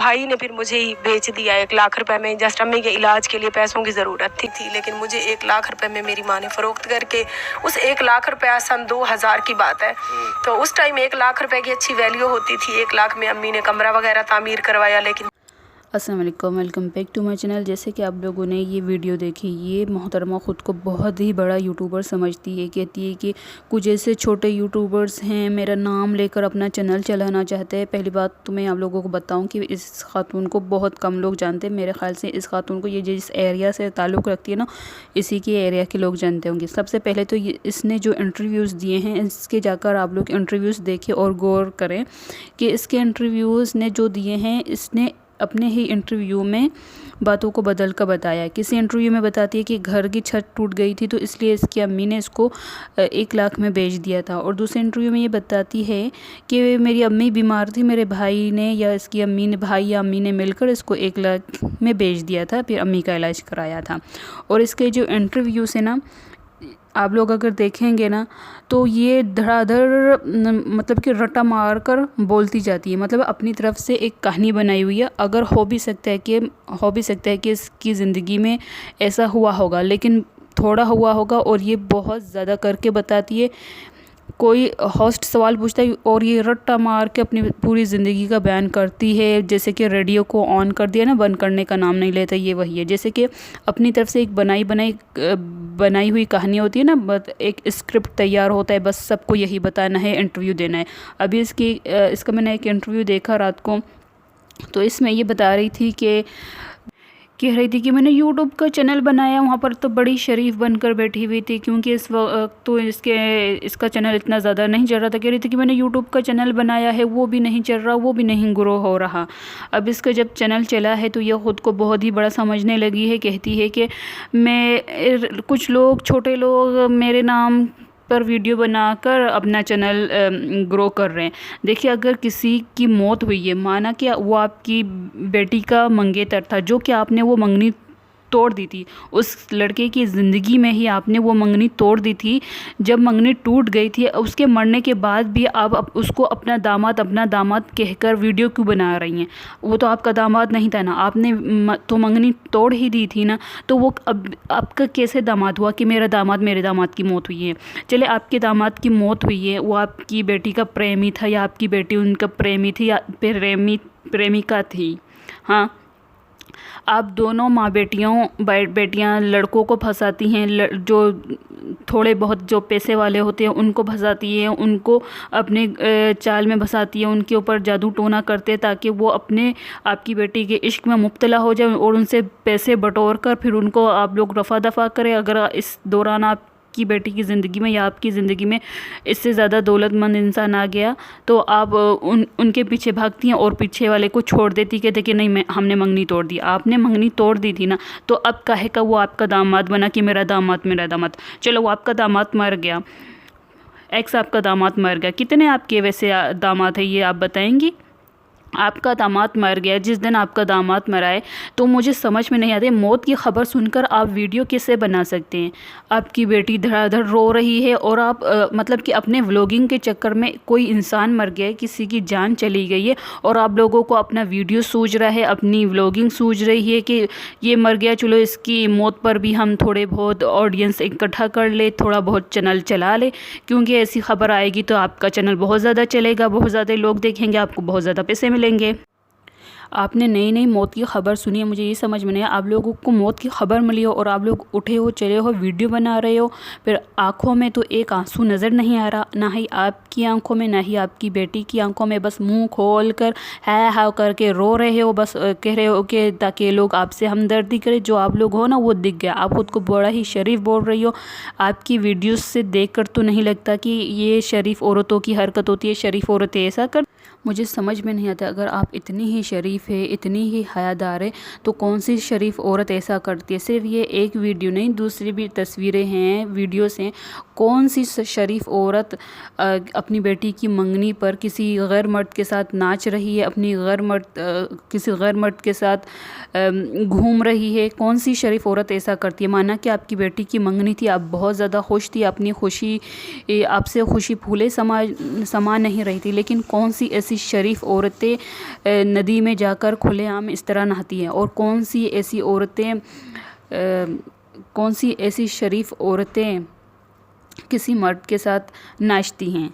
भाई ने फिर मुझे ही बेच दिया 1 लाख रुपए में। जस्ट अम्मी के इलाज के लिए पैसों की ज़रूरत थी, लेकिन मुझे 1 लाख रुपए में मेरी माँ ने फ़रोख्त करके, उस 1 लाख रुपया सन 2000 की बात है, तो उस टाइम 1 लाख रुपए की अच्छी वैल्यू होती थी। 1 लाख में अम्मी ने कमरा वगैरह तामीर करवाया। लेकिन अस्सलाम वालेकुम, welcome back to my channel. जैसे कि आप लोगों ने ये वीडियो देखी, ये मोहतरमा ख़ुद को बहुत ही बड़ा यूट्यूबर समझती है। कहती है कि कुछ ऐसे छोटे यूट्यूबर्स हैं मेरा नाम लेकर अपना चैनल चलाना चाहते हैं। पहली बात तो मैं आप लोगों को बताऊं कि इस खातून को बहुत कम लोग जानते हैं। मेरे ख्याल से इस खातून को ये जिस एरिया से ताल्लुक़ रखती है ना, इसी के एरिया के लोग जानते होंगे। सबसे पहले तो इसने जो इंटरव्यूज़ दिए हैं, इसके जाकर आप लोग इंटरव्यूज़ देखें और गौर करें कि इसके इंटरव्यूज़ ने जो दिए हैं, इसने अपने ही इंटरव्यू में बातों को बदल कर बताया। किसी इंटरव्यू में बताती है कि घर की छत टूट गई थी तो इसलिए इसकी अम्मी ने इसको 1 लाख में बेच दिया था। और दूसरे इंटरव्यू में ये बताती है कि मेरी अम्मी बीमार थी, मेरे भाई ने या इसकी अम्मी ने, भाई या अम्मी ने मिलकर इसको 1 लाख में बेच दिया था, फिर अम्मी का इलाज कराया था। और इसके जो इंटरव्यू से ना आप लोग अगर देखेंगे ना तो ये धड़ाधड़ मतलब कि रट्टा मार कर बोलती जाती है। मतलब अपनी तरफ से एक कहानी बनाई हुई है। अगर हो भी सकता है कि इसकी ज़िंदगी में ऐसा हुआ होगा, लेकिन थोड़ा हुआ होगा और ये बहुत ज़्यादा करके बताती है। कोई होस्ट सवाल पूछता है और ये रट्टा मार के अपनी पूरी ज़िंदगी का बयान करती है। जैसे कि रेडियो को ऑन कर दिया ना, बंद करने का नाम नहीं लेता, ये वही है। जैसे कि अपनी तरफ से एक बनाई हुई कहानी होती है ना, एक स्क्रिप्ट तैयार होता है, बस सबको यही बताना है, इंटरव्यू देना है। अभी इसका मैंने एक इंटरव्यू देखा रात को, तो इसमें ये बता रही थी कि कह रही थी कि मैंने यूट्यूब का चैनल बनाया, वहाँ पर तो बड़ी शरीफ बनकर बैठी हुई थी, क्योंकि इस वक्त तो इसका चैनल इतना ज़्यादा नहीं चल रहा था। कह रही थी कि मैंने यूट्यूब का चैनल बनाया है, वो भी नहीं चल रहा, वो भी नहीं ग्रो हो रहा। अब इसका जब चैनल चला है तो यह ख़ुद को बहुत ही बड़ा समझने लगी है। कहती है कि कुछ लोग, छोटे लोग मेरे नाम पर वीडियो बनाकर अपना चैनल ग्रो कर रहे हैं। देखिए, अगर किसी की मौत हुई है, माना कि वो आपकी बेटी का मंगेतर था, जो कि आपने वो मंगनी तोड़ दी थी, उस लड़के की ज़िंदगी में ही आपने वो मंगनी तोड़ दी थी। जब मंगनी टूट गई थी, उसके मरने के बाद भी आप उसको अपना दामाद कहकर वीडियो क्यों बना रही हैं? वो तो आपका दामाद नहीं था ना, आपने तो मंगनी तोड़ ही दी थी ना। तो वो अब आपका कैसे दामाद हुआ कि मेरे दामाद की मौत हुई है? चले, आपके दामाद की मौत हुई है, वो आपकी बेटी का प्रेमी था या आपकी बेटी उनका प्रेमी थी या प्रेमिका थी। हाँ, आप दोनों माँ बेटियाँ लड़कों को फंसाती हैं। जो थोड़े बहुत जो पैसे वाले होते हैं उनको फंसाती हैं, उनको अपने चाल में फंसाती है, उनके ऊपर जादू टोना करते हैं ताकि वो आपकी बेटी के इश्क में मुब्तला हो जाए और उनसे पैसे बटोर कर फिर उनको आप लोग रफ़ा दफ़ा करें। अगर इस दौरान आपकी बेटी की ज़िंदगी में या आपकी ज़िंदगी में इससे ज़्यादा दौलतमंद इंसान आ गया तो आप उनके पीछे भागती हैं और पीछे वाले को छोड़ देती, कहते कि नहीं, हमने मंगनी तोड़ दी। आपने मंगनी तोड़ दी थी ना, तो अब काहे का वो आपका दामाद बना कि मेरा दामाद। चलो, वो आपका दामाद मर गया, एक्स आपका दामाद मर गया। कितने आपके वैसे दामाद है ये आप बताएंगी? आपका दामाद मर गया, जिस दिन आपका दामाद मरा है तो मुझे समझ में नहीं आती, मौत की खबर सुनकर आप वीडियो कैसे बना सकते हैं? आपकी बेटी धड़ाधड़ रो रही है और आप मतलब कि अपने व्लॉगिंग के चक्कर में कोई इंसान मर गया है, किसी की जान चली गई है और आप लोगों को अपना वीडियो सूझ रहा है, अपनी व्लॉगिंग सूझ रही है कि ये मर गया, चलो इसकी मौत पर भी हम थोड़े बहुत ऑडियंस इकट्ठा कर ले, थोड़ा बहुत चैनल चला ले, क्योंकि ऐसी खबर आएगी तो आपका चैनल बहुत ज़्यादा चलेगा, बहुत ज़्यादा लोग देखेंगे, आपको बहुत ज़्यादा पैसे मिलेंगे। आपने नई मौत की खबर सुनी है, मुझे ये समझ में नहीं आया। आप लोगों को मौत की खबर मिली हो और आप लोग उठे हो, चले हो, वीडियो बना रहे हो, फिर आंखों में तो एक आंसू नज़र नहीं आ रहा, ना ही आपकी आंखों में, ना ही आपकी बेटी की आंखों में। बस मुंह खोल कर है करके रो रहे हो, बस कह रहे हो कि ताकि लोग आपसे हमदर्दी करें। जो आप लोग हो ना, वो दिख गया। आप खुद को बड़ा ही शरीफ बोल रही हो। आपकी वीडियोज़ से देख कर तो नहीं लगता कि ये शरीफ औरतों की हरकत होती है, शरीफ औरतें ऐसा कर। मुझे समझ में नहीं आता, अगर आप इतनी ही शरीफ है, इतनी ही हयादार है, तो कौन सी शरीफ औरत ऐसा करती है? सिर्फ ये एक वीडियो नहीं, दूसरी भी तस्वीरें हैं, वीडियोस हैं। कौन सी शरीफ औरत अपनी बेटी की मंगनी पर किसी गैर मर्द के साथ नाच रही है, किसी गैर मर्द के साथ घूम रही है? कौन सी शरीफ औरत ऐसा करती है? माना कि आपकी बेटी की मंगनी थी, आप बहुत ज़्यादा खुश थी, अपनी खुशी, आपसे खुशी फूले समा नहीं रही थी, लेकिन कौन सी ऐसी ऐसी शरीफ औरतें नदी में जाकर खुलेआम इस तरह नहाती हैं, और कौन सी ऐसी शरीफ औरतें किसी मर्द के साथ नाचती हैं।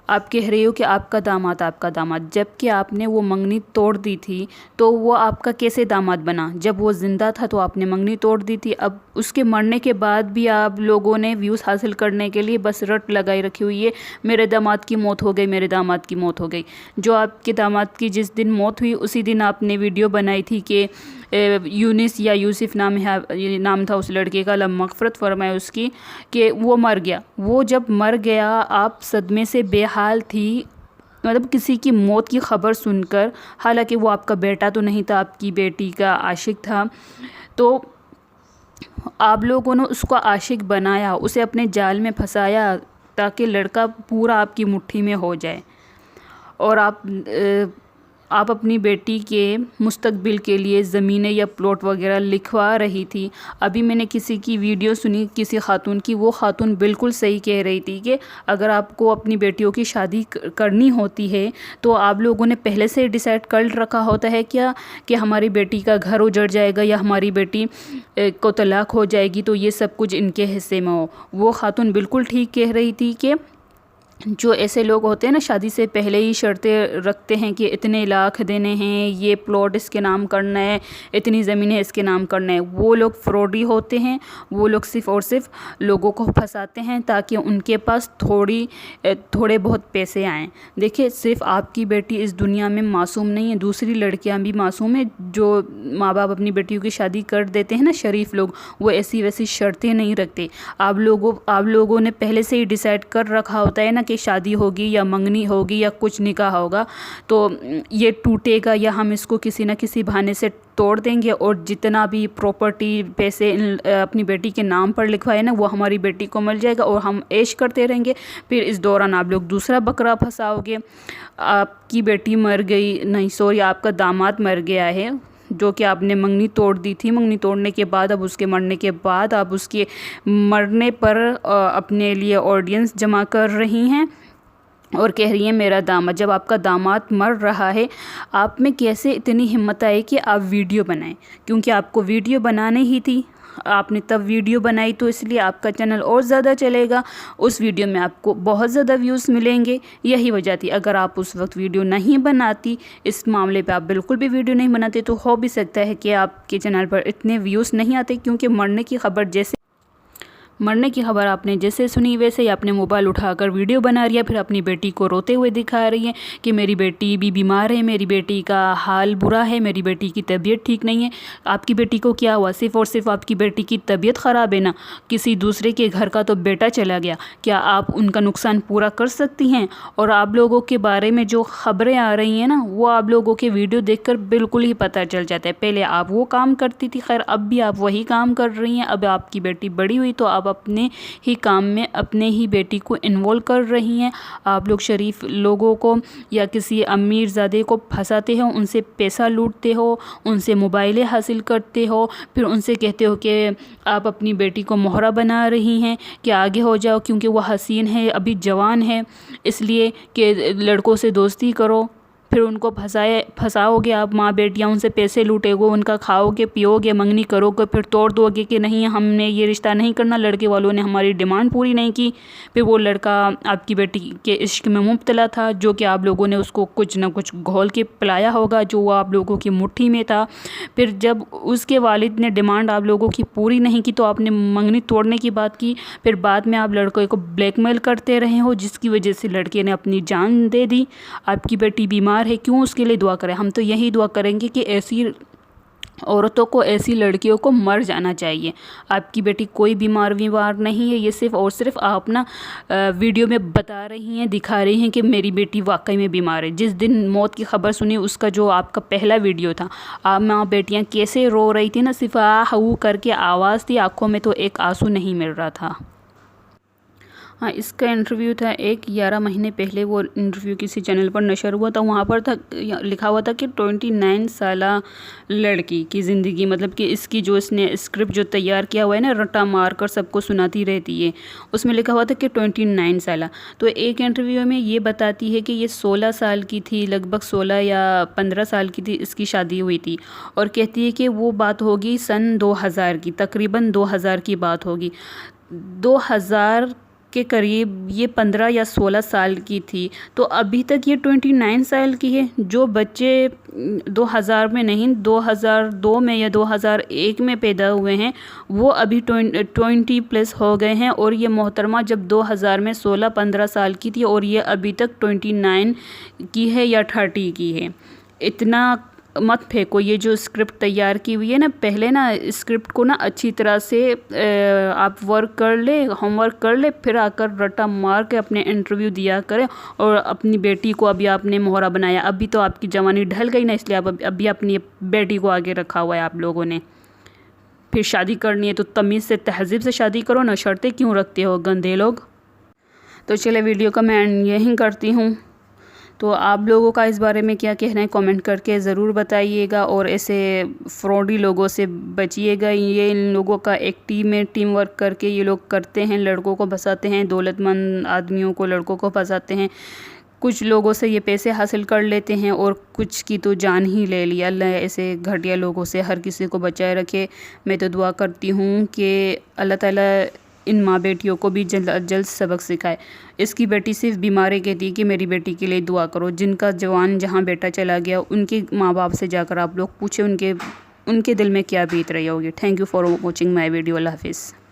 आप कह रहे हो कि आपका दामाद, जबकि आपने वो मंगनी तोड़ दी थी, तो वो आपका कैसे दामाद बना? जब वो ज़िंदा था तो आपने मंगनी तोड़ दी थी। अब उसके मरने के बाद भी आप लोगों ने व्यूज़ हासिल करने के लिए बस रट लगाई रखी हुई है, मेरे दामाद की मौत हो गई, मेरे दामाद की मौत हो गई। जो आपके दामाद की जिस दिन मौत हुई उसी दिन आपने वीडियो बनाई थी कि यूनिस या यूसुफ नाम था उस लड़के का, अल्लाह मग़फ़िरत फ़रमाए उसकी, कि वो मर गया। वो जब मर गया आप सदमे से बेहाल थी, मतलब किसी की मौत की ख़बर सुनकर। हालांकि वो आपका बेटा तो नहीं था, आपकी बेटी का आशिक था। तो आप लोगों ने उसको आशिक बनाया, उसे अपने जाल में फंसाया ताकि लड़का पूरा आपकी मुट्ठी में हो जाए। और आप अपनी बेटी के मुस्तकबिल के लिए ज़मीनें या प्लॉट वगैरह लिखवा रही थी। अभी मैंने किसी की वीडियो सुनी किसी खातून की, वो खातून बिल्कुल सही कह रही थी कि अगर आपको अपनी बेटियों की शादी करनी होती है तो आप लोगों ने पहले से डिसाइड कर रखा होता है क्या कि हमारी बेटी का घर उजड़ जाएगा या हमारी बेटी को तलाक हो जाएगी तो ये सब कुछ इनके हिस्से में हो। वो खातून बिल्कुल ठीक कह रही थी कि जो ऐसे लोग होते हैं ना, शादी से पहले ही शर्तें रखते हैं कि इतने लाख देने हैं, ये प्लॉट इसके नाम करना है, इतनी ज़मीनें इसके नाम करना है, वो लोग फ्रॉडी होते हैं। वो लोग सिर्फ़ और सिर्फ लोगों को फंसाते हैं ताकि उनके पास थोड़े बहुत पैसे आएँ। देखिए, सिर्फ आपकी बेटी इस दुनिया में मासूम नहीं है, दूसरी लड़कियां भी मासूम हैं। जो माँ बाप अपनी बेटियों की शादी कर देते हैं ना, शरीफ लोग, वो ऐसी वैसी शर्तें नहीं रखते। आप लोगों ने पहले से ही डिसाइड कर रखा होता है ना कि शादी होगी या मंगनी होगी या कुछ निकाह होगा तो ये टूटेगा या हम इसको किसी न किसी बहाने से तोड़ देंगे, और जितना भी प्रॉपर्टी पैसे अपनी बेटी के नाम पर लिखवाए ना, वो हमारी बेटी को मिल जाएगा और हम ऐश करते रहेंगे। फिर इस दौरान आप लोग दूसरा बकरा फंसाओगे। आपकी बेटी मर गई, नहीं सॉरी, आपका दामाद मर गया है, जो कि आपने मंगनी तोड़ दी थी। मंगनी तोड़ने के बाद, अब उसके मरने के बाद आप उसके मरने पर अपने लिए ऑडियंस जमा कर रही हैं और कह रही हैं मेरा दामाद। जब आपका दामाद मर रहा है, आप में कैसे इतनी हिम्मत आई कि आप वीडियो बनाएं? क्योंकि आपको वीडियो बनानी ही थी, आपने तब वीडियो बनाई तो इसलिए आपका चैनल और ज़्यादा चलेगा, उस वीडियो में आपको बहुत ज़्यादा व्यूज़ मिलेंगे, यही वजह थी। अगर आप उस वक्त वीडियो नहीं बनाती, इस मामले पे आप बिल्कुल भी वीडियो नहीं बनाते, तो हो भी सकता है कि आपके चैनल पर इतने व्यूज़ नहीं आते। क्योंकि मरने की खबर आपने जैसे सुनी वैसे ही आपने मोबाइल उठाकर वीडियो बना रही है, फिर अपनी बेटी को रोते हुए दिखा रही है कि मेरी बेटी भी बीमार है, मेरी बेटी का हाल बुरा है, मेरी बेटी की तबीयत ठीक नहीं है। आपकी बेटी को क्या हुआ? सिर्फ़ और सिर्फ आपकी बेटी की तबीयत ख़राब है ना, किसी दूसरे के घर का तो बेटा चला गया, क्या आप उनका नुकसान पूरा कर सकती हैं? और आप लोगों के बारे में जो ख़बरें आ रही हैं ना, वो आप लोगों के वीडियो देखकर बिल्कुल ही पता चल जाता है। पहले आप वो काम करती थी, खैर अब भी आप वही काम कर रही हैं। अब आपकी बेटी बड़ी हुई तो आप अपने ही काम में अपने ही बेटी को इन्वॉल्व कर रही हैं। आप लोग शरीफ लोगों को या किसी अमीरज़ादे को फंसाते हो, उनसे पैसा लूटते हो, उनसे मोबाइलें हासिल करते हो, फिर उनसे कहते हो कि आप अपनी बेटी को मोहरा बना रही हैं कि आगे हो जाओ क्योंकि वह हसीन है, अभी जवान है, इसलिए कि लड़कों से दोस्ती करो। फिर उनको फंसाओगे आप, माँ बेटियाँ, उनसे पैसे लूटेगो, उनका खाओगे पियोगे, मंगनी करोगे, फिर तोड़ दोगे कि नहीं हमने ये रिश्ता नहीं करना, लड़के वालों ने हमारी डिमांड पूरी नहीं की। फिर वो लड़का आपकी बेटी के इश्क में मुब्तला था, जो कि आप लोगों ने उसको कुछ ना कुछ घोल के पिलाया होगा, जो वो आप लोगों की मुट्ठी में था। फिर जब उसके वालिद ने डिमांड आप लोगों की पूरी नहीं की तो आपने मंगनी तोड़ने की बात की। फिर बाद में आप लड़के को ब्लैकमेल करते रहे हो, जिसकी वजह से लड़के ने अपनी जान दे दी। आपकी बेटी बीमार है, क्यों उसके लिए दुआ करें? हम तो यही दुआ करेंगे कि ऐसी औरतों को, ऐसी लड़कियों को मर जाना चाहिए। आपकी बेटी कोई बीमार नहीं है, ये सिर्फ़ और सिर्फ आप ना वीडियो में बता रही हैं, दिखा रही हैं कि मेरी बेटी वाकई में बीमार है। जिस दिन मौत की खबर सुनी, उसका जो आपका पहला वीडियो था, आप माँ बेटियाँ कैसे रो रही थी ना, सिर्फ आ हू करके आवाज़ थी, आँखों में तो एक आंसू नहीं मिल रहा था। हाँ, इसका इंटरव्यू था 11 महीने पहले। वो इंटरव्यू किसी चैनल पर नशर हुआ था। वहाँ पर था, लिखा हुआ था कि 29 साला लड़की की ज़िंदगी, मतलब कि इसकी जो इसने स्क्रिप्ट जो तैयार किया हुआ है ना, रट्टा मार कर सबको सुनाती रहती है, उसमें लिखा हुआ था कि 29 साला। तो एक इंटरव्यू में ये बताती है कि ये 16 साल की थी, लगभग 16 या 15 साल की थी, इसकी शादी हुई थी। और कहती है कि वो बात होगी सन 2000 की, तकरीबन 2000 की बात होगी। 2000 के करीब ये 15 या 16 साल की थी, तो अभी तक ये 29 साल की है। जो बच्चे 2000 में नहीं, 2002 में या 2001 में पैदा हुए हैं, वो अभी 20 प्लस हो गए हैं। और ये मोहतरमा जब 2000 में 16-15 साल की थी और ये अभी तक 29 की है या 30 की है। इतना मत फेंको। ये जो स्क्रिप्ट तैयार की हुई है ना, पहले ना स्क्रिप्ट को ना अच्छी तरह से आप वर्क कर ले, होमवर्क कर ले, फिर आकर रट्टा मार के अपने इंटरव्यू दिया करें। और अपनी बेटी को अभी आपने मोहरा बनाया, अभी तो आपकी जवानी ढल गई ना, इसलिए आप अभी अपनी बेटी को आगे रखा हुआ है आप लोगों ने। फिर शादी करनी है तो तमीज़ से, तहज़ीब से शादी करो ना, शर्तें क्यों रखते हो गंदे लोग। तो चले वीडियो का मैं यहीं करती हूँ। तो आप लोगों का इस बारे में क्या कहना है, कमेंट करके ज़रूर बताइएगा। और ऐसे फ्रॉडी लोगों से बचिएगा। ये इन लोगों का एक टीम में टीम वर्क करके ये लोग करते हैं, लड़कों को फंसाते हैं, दौलतमंद आदमियों को, लड़कों को फंसाते हैं। कुछ लोगों से ये पैसे हासिल कर लेते हैं और कुछ की तो जान ही ले लिया। अल्लाह ऐसे घटिया लोगों से हर किसी को बचाए रखे। मैं तो दुआ करती हूँ कि अल्लाह ताला इन माँ बेटियों को भी जल्द सबक सिखाए। इसकी बेटी सिर्फ बीमारी कहती कि मेरी बेटी के लिए दुआ करो। जिनका जवान जहाँ बेटा चला गया, उनके माँ बाप से जाकर आप लोग पूछे उनके दिल में क्या बीत रही होगी। Thank you for watching my video. Allah हाफिज़।